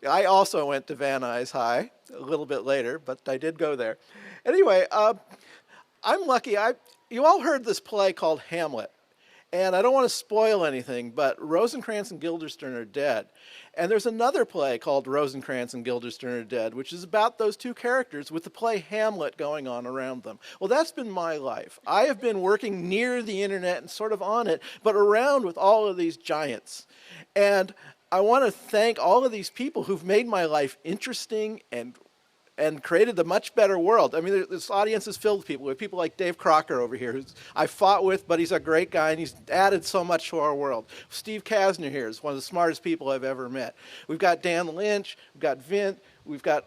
I also went to Van Nuys High a little bit later, but I did go there. Anyway, I'm lucky. You all heard this play called Hamlet. And I don't want to spoil anything, but Rosencrantz and Guildenstern are dead. And there's another play called Rosencrantz and Guildenstern are Dead, which is about those two characters with the play Hamlet going on around them. Well, that's been my life. I have been working near the internet and sort of on it, but around with all of these giants. And I want to thank all of these people who've made my life interesting and created a much better world. I mean, this audience is filled with people. We have people like Dave Crocker over here, who I fought with, but he's a great guy, and he's added so much to our world. Steve Kasner here is one of the smartest people I've ever met. We've got Dan Lynch, we've got Vint, we've got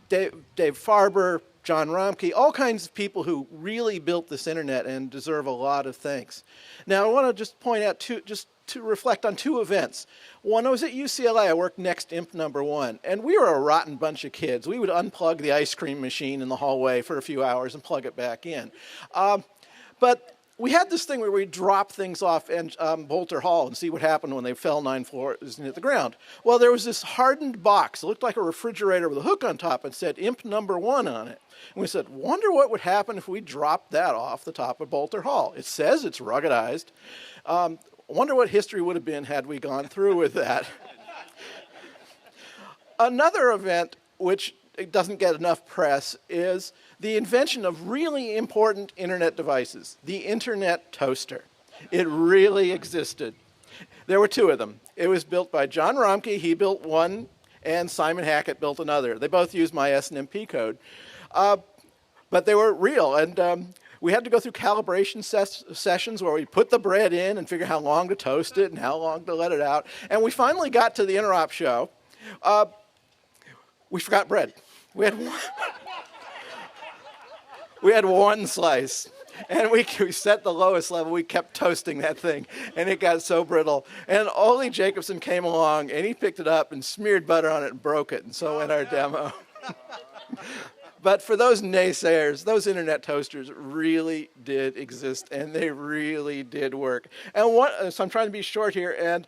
Dave Farber, John Romke, all kinds of people who really built this internet and deserve a lot of thanks. Now, I want to just point out to reflect on two events. One, I was at UCLA. I worked next to Imp number 1, and we were a rotten bunch of kids. We would unplug the ice cream machine in the hallway for a few hours and plug it back in. But we had this thing where we drop things off in Bolter Hall and see what happened when they fell 9 floors and hit the ground. Well, there was this hardened box. It looked like a refrigerator with a hook on top and said Imp number 1 on it. And we said, wonder what would happen if we dropped that off the top of Bolter Hall. It says it's ruggedized. Wonder what history would have been had we gone through with that. Another event, which doesn't get enough press, is the invention of really important internet devices, the internet toaster. It really existed. There were 2 of them. It was built by John Romke. He built one, and Simon Hackett built another. They both used my SNMP code. But they were real, and we had to go through calibration sessions where we put the bread in and figure how long to toast it and how long to let it out. And we finally got to the interop show. We forgot bread. We had one slice. And we set the lowest level. We kept toasting that thing, and it got so brittle. And Ole Jacobson came along, and he picked it up and smeared butter on it and broke it. And so went our demo. But for those naysayers, those internet toasters really did exist, and they really did work. And so I'm trying to be short here. And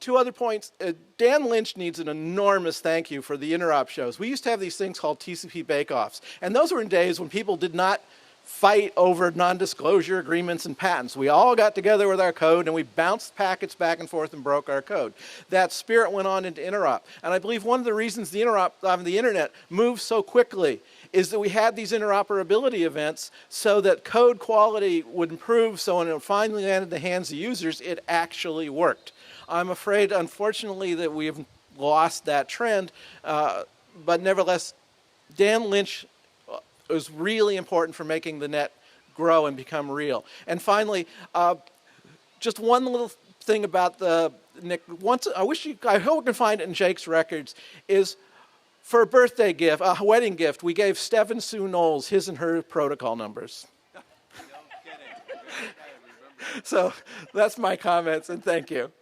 2 other points. Dan Lynch needs an enormous thank you for the interop shows. We used to have these things called TCP bake-offs, and those were in days when people did not fight over non-disclosure agreements and patents. We all got together with our code, and we bounced packets back and forth and broke our code. That spirit went on into interop. And I believe one of the reasons the internet moved so quickly is that we had these interoperability events so that code quality would improve, so when it finally landed in the hands of users, it actually worked. I'm afraid, unfortunately, that we've lost that trend, but nevertheless, Dan Lynch was really important for making the net grow and become real. And finally, just one little thing about the Nick. I hope we can find it in Jake's records. Is for a birthday gift, a wedding gift, we gave Stephen Sue Knowles his and her protocol numbers. So that's my comments, and thank you.